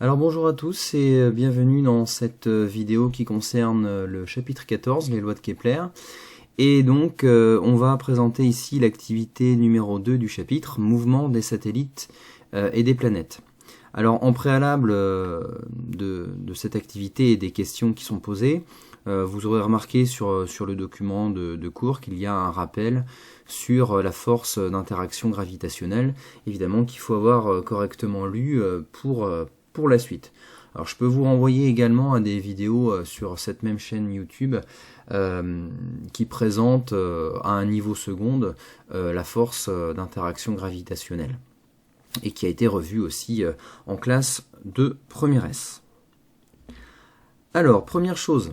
Alors bonjour à tous et bienvenue dans cette vidéo qui concerne le chapitre 14, les lois de Kepler. Et donc on va présenter ici l'activité numéro 2 du chapitre, mouvement des satellites et des planètes. Alors en préalable de cette activité et des questions qui sont posées, vous aurez remarqué sur le document de cours qu'il y a un rappel sur la force d'interaction gravitationnelle, évidemment qu'il faut avoir correctement lu pour la suite. Alors je peux vous renvoyer également à des vidéos sur cette même chaîne YouTube qui présentent à un niveau seconde la force d'interaction gravitationnelle et qui a été revue aussi en classe de première S. Alors, première chose,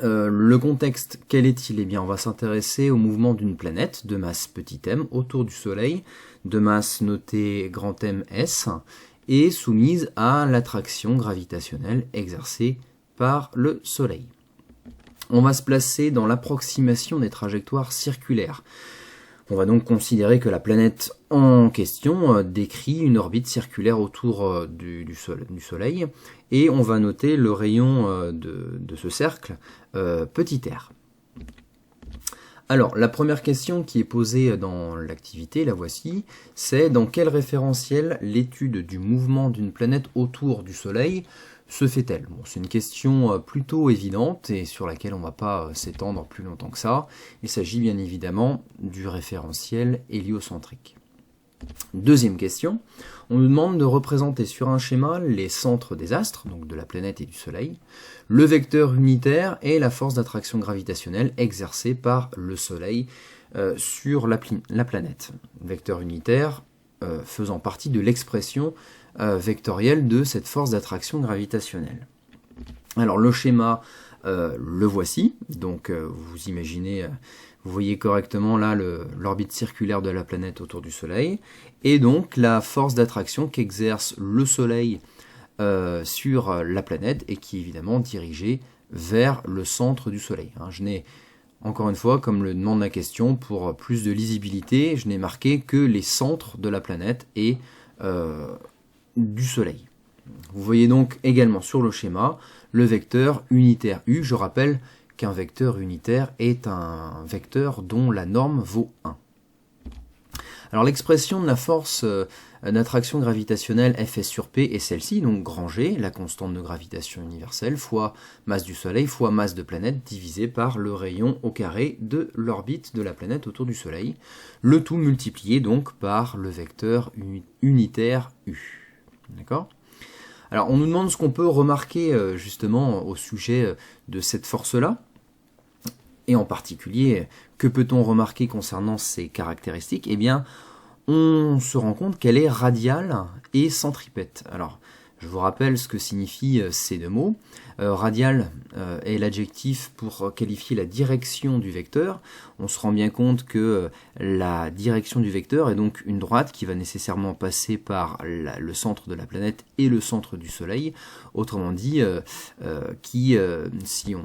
le contexte, quel est-il? Eh bien, on va s'intéresser au mouvement d'une planète de masse petit m autour du Soleil, de masse notée grand M S, et soumise à l'attraction gravitationnelle exercée par le Soleil. On va se placer dans l'approximation des trajectoires circulaires. On va donc considérer que la planète en question décrit une orbite circulaire autour du Soleil, et on va noter le rayon de ce cercle petit r. Alors, la première question qui est posée dans l'activité, la voici, c'est dans quel référentiel l'étude du mouvement d'une planète autour du Soleil se fait-elle? Bon, c'est une question plutôt évidente et sur laquelle on ne va pas s'étendre plus longtemps que ça. Il s'agit bien évidemment du référentiel héliocentrique. Deuxième question, on nous demande de représenter sur un schéma les centres des astres, donc de la planète et du Soleil, le vecteur unitaire et la force d'attraction gravitationnelle exercée par le Soleil sur la planète. Vecteur unitaire faisant partie de l'expression vectorielle de cette force d'attraction gravitationnelle. Alors le schéma, le voici, donc vous imaginez, vous voyez correctement là l'orbite circulaire de la planète autour du Soleil, et donc la force d'attraction qu'exerce le Soleil sur la planète et qui est évidemment dirigée vers le centre du Soleil. Je n'ai, encore une fois, comme le demande la question, pour plus de lisibilité, je n'ai marqué que les centres de la planète et du Soleil. Vous voyez donc également sur le schéma le vecteur unitaire U. Je rappelle qu'un vecteur unitaire est un vecteur dont la norme vaut 1. Alors l'expression de la force d'attraction gravitationnelle Fs sur P est celle-ci, donc grand G, la constante de gravitation universelle, fois masse du Soleil, fois masse de planète, divisé par le rayon au carré de l'orbite de la planète autour du Soleil. Le tout multiplié donc par le vecteur unitaire U. D'accord ? Alors on nous demande ce qu'on peut remarquer justement au sujet de cette force-là, et en particulier, que peut-on remarquer concernant ses caractéristiques? Eh bien, on se rend compte qu'elle est radiale et centripète. Alors, je vous rappelle ce que signifient ces deux mots. Radial est l'adjectif pour qualifier la direction du vecteur. On se rend bien compte que la direction du vecteur est donc une droite qui va nécessairement passer par le centre de la planète et le centre du Soleil. Autrement dit, si on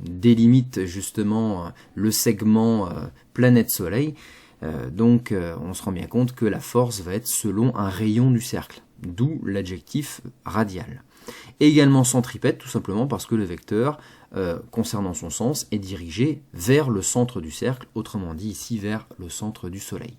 délimite justement le segment planète-Soleil, on se rend bien compte que la force va être selon un rayon du cercle, d'où l'adjectif radial. Et également centripète, tout simplement parce que le vecteur, concernant son sens, est dirigé vers le centre du cercle, autrement dit ici vers le centre du Soleil.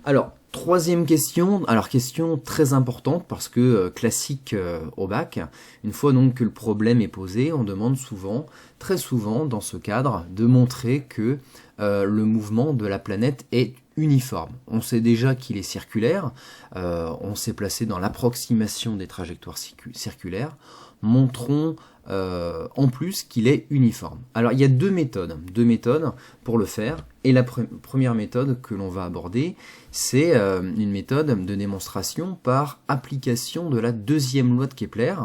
Alors, troisième question, question très importante parce que classique au bac, une fois donc que le problème est posé, on demande souvent, très souvent dans ce cadre, de montrer que le mouvement de la planète est uniforme. On sait déjà qu'il est circulaire, on s'est placé dans l'approximation des trajectoires circulaires, montrons en plus qu'il est uniforme. Alors il y a deux méthodes pour le faire, et la première méthode que l'on va aborder, c'est une méthode de démonstration par application de la deuxième loi de Kepler,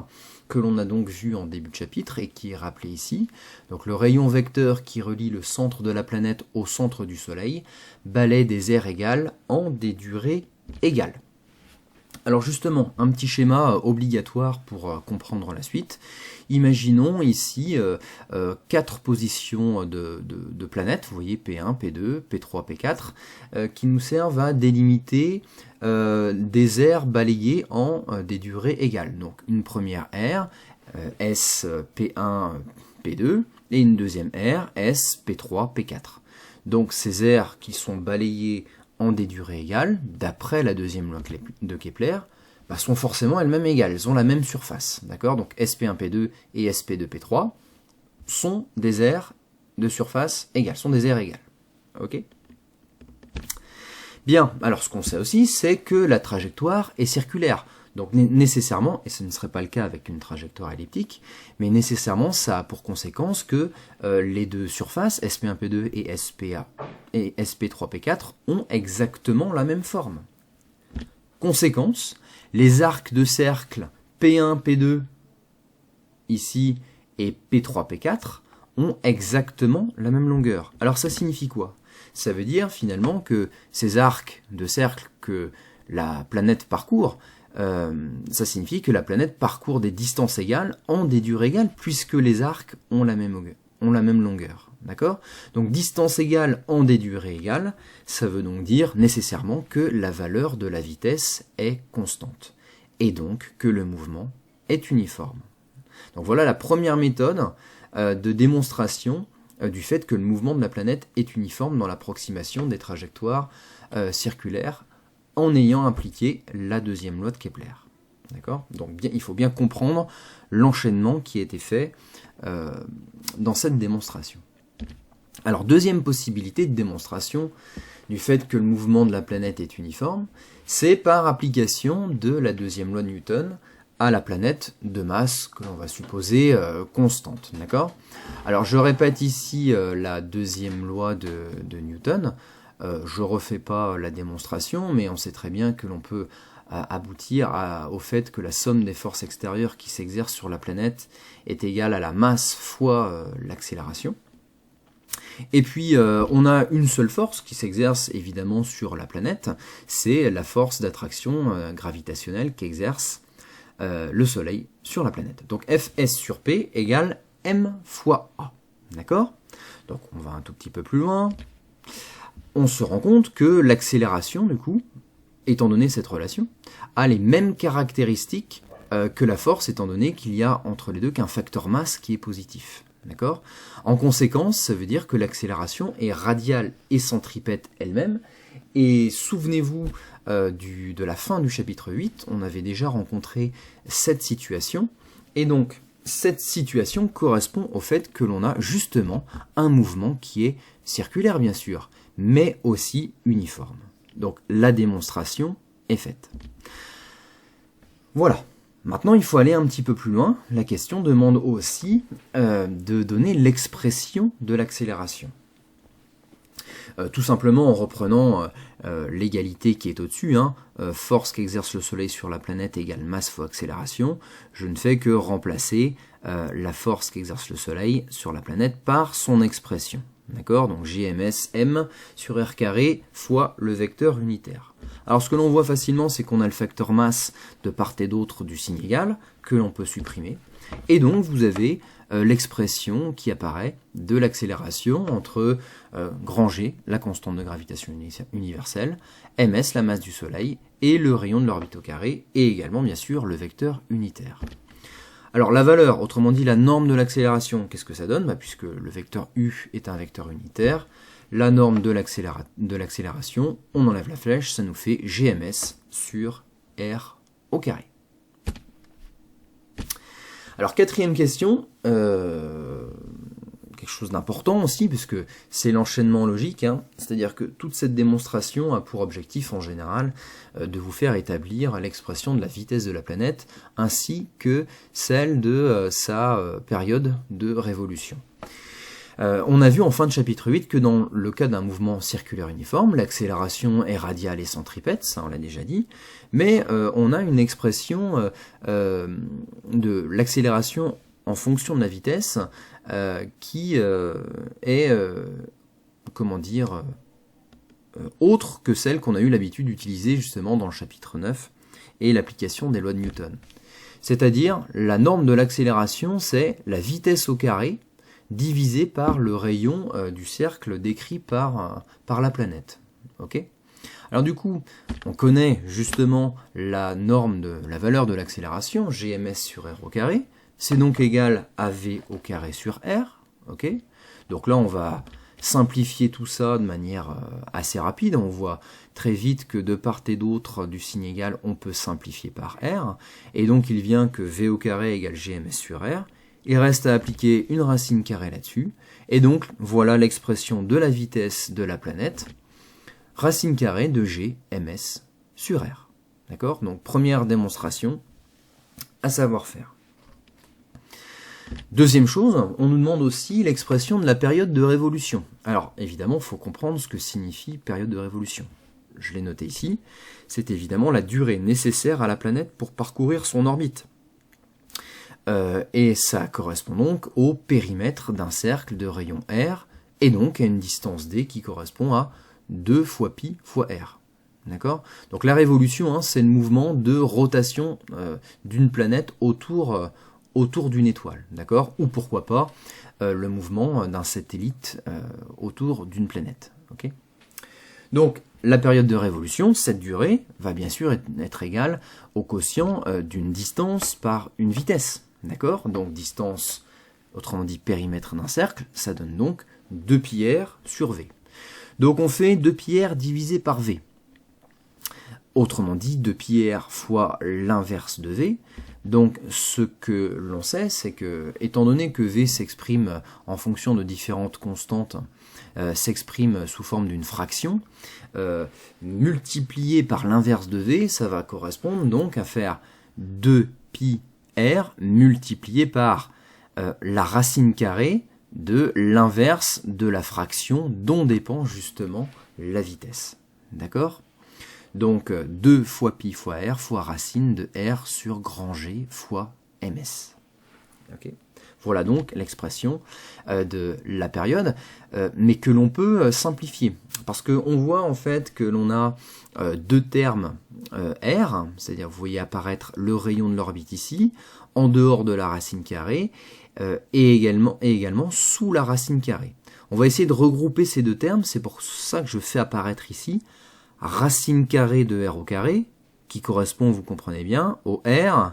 que l'on a donc vu en début de chapitre et qui est rappelé ici. Donc le rayon vecteur qui relie le centre de la planète au centre du Soleil balaie des aires égales en des durées égales. Alors justement, un petit schéma obligatoire pour comprendre la suite. Imaginons ici 4 positions de planètes, vous voyez P1, P2, P3, P4, qui nous servent à délimiter des aires balayées en des durées égales. Donc une première aire, S, P1, P2, et une deuxième aire, S, P3, P4. Donc ces aires qui sont balayées en des durées égales, d'après la deuxième loi de Kepler, bah, sont forcément elles-mêmes égales, elles ont la même surface, d'accord? Donc SP1P2 et SP2P3 sont des aires de surface égales, sont des aires égales, ok? Bien, alors ce qu'on sait aussi, c'est que la trajectoire est circulaire, donc nécessairement, et ce ne serait pas le cas avec une trajectoire elliptique, mais nécessairement ça a pour conséquence que les deux surfaces, SP1P2 et SP3P4, ont exactement la même forme. Conséquence, les arcs de cercle P1, P2, ici, et P3, P4, ont exactement la même longueur. Alors ça signifie quoi? Ça veut dire finalement que ces arcs de cercle que la planète parcourt, ça signifie que la planète parcourt des distances égales en des durées égales, puisque les arcs ont la même longueur. D'accord? Donc distance égale en des durées égales, ça veut donc dire nécessairement que la valeur de la vitesse est constante, et donc que le mouvement est uniforme. Donc voilà la première méthode de démonstration du fait que le mouvement de la planète est uniforme dans l'approximation des trajectoires circulaires, en ayant impliqué la deuxième loi de Kepler. D'accord? Donc il faut bien comprendre l'enchaînement qui a été fait dans cette démonstration. Alors deuxième possibilité de démonstration du fait que le mouvement de la planète est uniforme, c'est par application de la deuxième loi de Newton à la planète de masse que l'on va supposer constante. D'accord? Alors je répète ici la deuxième loi de Newton. Je ne refais pas la démonstration, mais on sait très bien que l'on peut aboutir au fait que la somme des forces extérieures qui s'exercent sur la planète est égale à la masse fois l'accélération. Et puis on a une seule force qui s'exerce évidemment sur la planète, c'est la force d'attraction gravitationnelle qu'exerce le Soleil sur la planète. Donc Fs sur P égale m fois A. D'accord? Donc on va un tout petit peu plus loin. On se rend compte que l'accélération, du coup, étant donné cette relation, a les mêmes caractéristiques que la force, étant donné qu'il y a entre les deux qu'un facteur masse qui est positif. D'accord? En conséquence, ça veut dire que l'accélération est radiale et centripète elle-même. Et souvenez-vous de la fin du chapitre 8, on avait déjà rencontré cette situation. Et donc, cette situation correspond au fait que l'on a justement un mouvement qui est circulaire, bien sûr, mais aussi uniforme. Donc la démonstration est faite. Voilà. Maintenant, il faut aller un petit peu plus loin. La question demande aussi de donner l'expression de l'accélération. Tout simplement en reprenant l'égalité qui est au-dessus, force qu'exerce le Soleil sur la planète égale masse fois accélération, je ne fais que remplacer la force qu'exerce le Soleil sur la planète par son expression. D'accord? Donc GMS M sur R carré fois le vecteur unitaire. Alors ce que l'on voit facilement, c'est qu'on a le facteur masse de part et d'autre du signe égal, que l'on peut supprimer. Et donc vous avez l'expression qui apparaît de l'accélération entre grand G, la constante de gravitation universelle, ms, la masse du Soleil, et le rayon de l'orbite au carré, et également bien sûr le vecteur unitaire. Alors la valeur, autrement dit la norme de l'accélération, qu'est-ce que ça donne? Puisque le vecteur U est un vecteur unitaire, la norme de l'accélération, on enlève la flèche, ça nous fait GMS sur R au carré. Alors quatrième question, quelque chose d'important aussi, puisque c'est l'enchaînement logique, c'est-à-dire que toute cette démonstration a pour objectif en général de vous faire établir l'expression de la vitesse de la planète, ainsi que celle de sa période de révolution. On a vu en fin de chapitre 8 que dans le cas d'un mouvement circulaire uniforme, l'accélération est radiale et centripète, ça on l'a déjà dit, mais on a une expression de l'accélération en fonction de la vitesse qui est, autre que celle qu'on a eu l'habitude d'utiliser justement dans le chapitre 9 et l'application des lois de Newton. C'est-à-dire, la norme de l'accélération, c'est la vitesse au carré divisé par le rayon du cercle décrit par la planète. Okay. Alors du coup, on connaît justement la norme de la valeur de l'accélération, gms sur r au carré, c'est donc égal à v au carré sur r. Okay. Donc là, on va simplifier tout ça de manière assez rapide. On voit très vite que de part et d'autre du signe égal, on peut simplifier par r. Et donc il vient que v au carré égale gms sur r. Il reste à appliquer une racine carrée là-dessus. Et donc voilà l'expression de la vitesse de la planète. Racine carrée de g ms sur r. D'accord? Donc première démonstration à savoir faire. Deuxième chose, on nous demande aussi l'expression de la période de révolution. Alors évidemment, il faut comprendre ce que signifie période de révolution. Je l'ai noté ici, c'est évidemment la durée nécessaire à la planète pour parcourir son orbite. Et ça correspond donc au périmètre d'un cercle de rayon r, et donc à une distance d qui correspond à 2 fois pi fois r. D'accord? Donc la révolution, c'est le mouvement de rotation d'une planète autour d'une étoile, d'accord? Ou pourquoi pas le mouvement d'un satellite autour d'une planète. Okay. Donc la période de révolution, cette durée, va bien sûr être égale au quotient d'une distance par une vitesse. D'accord? Donc distance, autrement dit périmètre d'un cercle, ça donne donc 2πr sur v. Donc on fait 2πr divisé par v. Autrement dit, 2πr fois l'inverse de v. Donc ce que l'on sait, c'est que, étant donné que v s'exprime en fonction de différentes constantes, s'exprime sous forme d'une fraction, multiplié par l'inverse de v, ça va correspondre donc à faire 2πr multiplié par la racine carrée de l'inverse de la fraction dont dépend justement la vitesse. D'accord? Donc 2 fois pi fois r fois racine de r sur grand G fois ms. Okay. Voilà donc l'expression de la période, mais que l'on peut simplifier. Parce qu'on voit en fait que l'on a deux termes r, c'est-à-dire vous voyez apparaître le rayon de l'orbite ici, en dehors de la racine carrée, et également sous la racine carrée. On va essayer de regrouper ces deux termes, c'est pour ça que je fais apparaître ici racine carrée de r au carré, qui correspond, vous comprenez bien, au r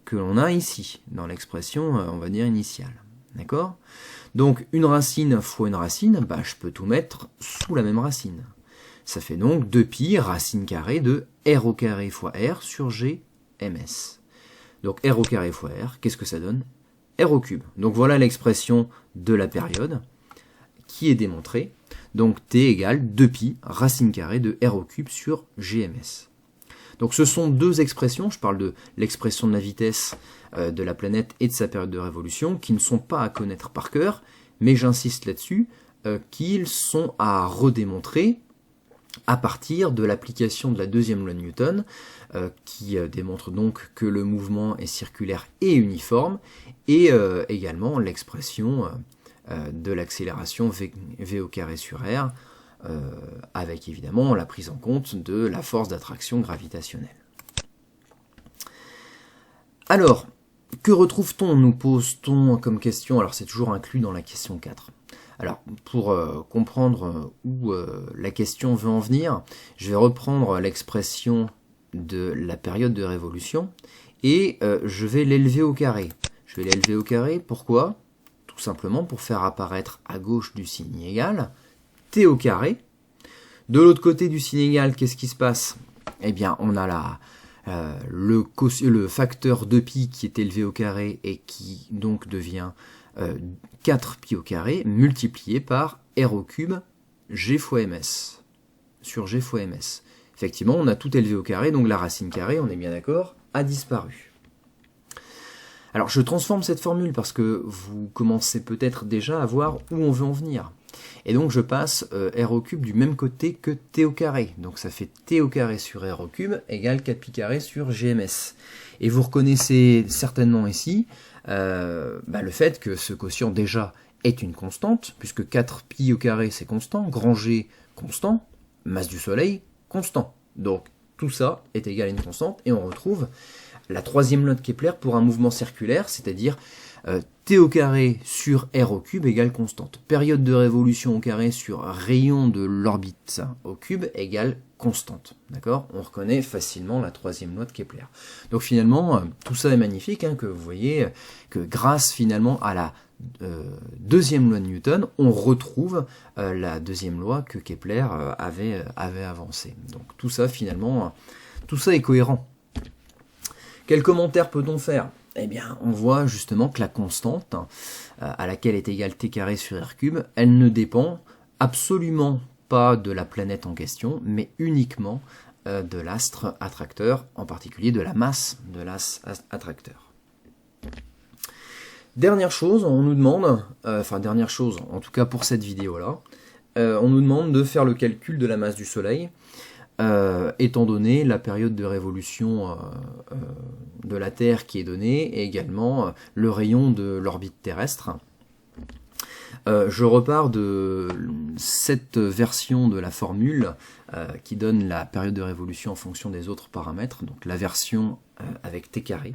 que l'on a ici, dans l'expression, on va dire, initiale. D'accord? Donc, une racine fois une racine, bah, je peux tout mettre sous la même racine. Ça fait donc 2π racine carrée de r au carré fois r sur g ms. Donc, r au carré fois r, qu'est-ce que ça donne? R au cube. Donc, voilà l'expression de la période qui est démontrée. Donc t égale 2π racine carrée de r au cube sur gms. Donc ce sont deux expressions, je parle de l'expression de la vitesse de la planète et de sa période de révolution, qui ne sont pas à connaître par cœur, mais j'insiste là-dessus, qu'ils sont à redémontrer à partir de l'application de la deuxième loi de Newton, qui démontre donc que le mouvement est circulaire et uniforme, et également l'expression de l'accélération v au carré sur r, avec évidemment la prise en compte de la force d'attraction gravitationnelle. Alors, que retrouve-t-on, nous pose-t-on comme question? Alors c'est toujours inclus dans la question 4. Alors, pour comprendre où la question veut en venir, je vais reprendre l'expression de la période de révolution, et je vais l'élever au carré. Je vais l'élever au carré, pourquoi? Tout simplement pour faire apparaître à gauche du signe égal, t au carré. De l'autre côté du signe égal, qu'est-ce qui se passe? Eh bien, on a le facteur 2π qui est élevé au carré et qui donc devient 4π au carré, multiplié par r au cube g fois ms, sur g fois ms. Effectivement, on a tout élevé au carré, donc la racine carrée, on est bien d'accord, a disparu. Alors je transforme cette formule parce que vous commencez peut-être déjà à voir où on veut en venir. Et donc je passe r au cube du même côté que t au carré. Donc ça fait t au carré sur r au cube égale 4π carré sur gms. Et vous reconnaissez certainement ici le fait que ce quotient déjà est une constante, puisque 4π au carré c'est constant, grand G constant, masse du soleil constant. Donc tout ça est égal à une constante, et on retrouve la troisième loi de Kepler pour un mouvement circulaire, c'est-à-dire T au carré sur R au cube égale constante. Période de révolution au carré sur rayon de l'orbite au cube égale constante. D'accord? On reconnaît facilement la troisième loi de Kepler. Donc finalement, tout ça est magnifique, hein, que vous voyez que grâce finalement à la deuxième loi de Newton, on retrouve la deuxième loi que Kepler avait avancée. Donc tout ça finalement, tout ça est cohérent. Quel commentaire peut-on faire? Eh bien, on voit justement que la constante, à laquelle est égale t carré sur r cube, elle ne dépend absolument pas de la planète en question, mais uniquement de l'astre attracteur, en particulier de la masse de l'astre attracteur. Dernière chose, on nous demande, dernière chose, en tout cas pour cette vidéo-là, on nous demande de faire le calcul de la masse du Soleil, étant donné la période de révolution de la Terre qui est donnée, et également le rayon de l'orbite terrestre. Je repars de cette version de la formule qui donne la période de révolution en fonction des autres paramètres, donc la version avec t carré,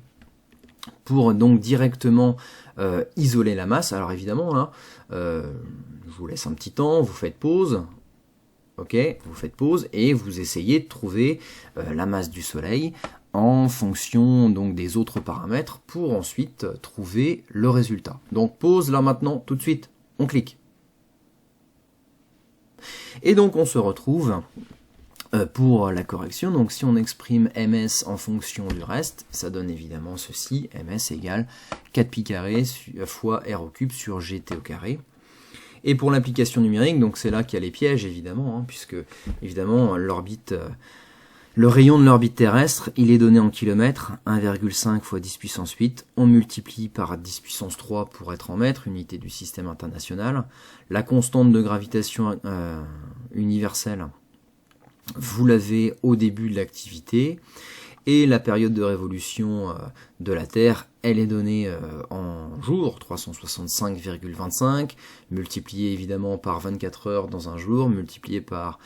pour donc directement isoler la masse. Alors évidemment, là, je vous laisse un petit temps, vous faites pause. Ok, vous faites pause et vous essayez de trouver la masse du Soleil en fonction donc des autres paramètres pour ensuite trouver le résultat. Donc pause là maintenant, tout de suite, on clique. Et donc on se retrouve pour la correction. Donc si on exprime ms en fonction du reste, ça donne évidemment ceci, ms égale 4pi carré fois r au cube sur gt au carré. Et pour l'application numérique, donc c'est là qu'il y a les pièges évidemment, hein, puisque évidemment l'orbite, le rayon de l'orbite terrestre, il est donné en kilomètres, 1,5 fois 10 puissance 8, on multiplie par 10 puissance 3 pour être en mètres, unité du système international. La constante de gravitation universelle, vous l'avez au début de l'activité. Et la période de révolution de la Terre, elle est donnée en jours, 365,25, multiplié évidemment par 24 heures dans un jour, multiplié par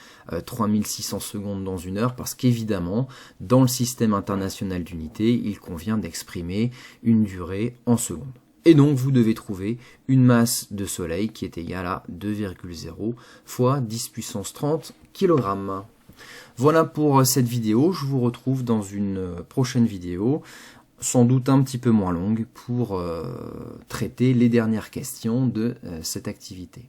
3600 secondes dans une heure, parce qu'évidemment, dans le système international d'unité, il convient d'exprimer une durée en secondes. Et donc, vous devez trouver une masse de Soleil qui est égale à 2,0 fois 10 puissance 30 kg. Voilà pour cette vidéo, je vous retrouve dans une prochaine vidéo, sans doute un petit peu moins longue, pour traiter les dernières questions de cette activité.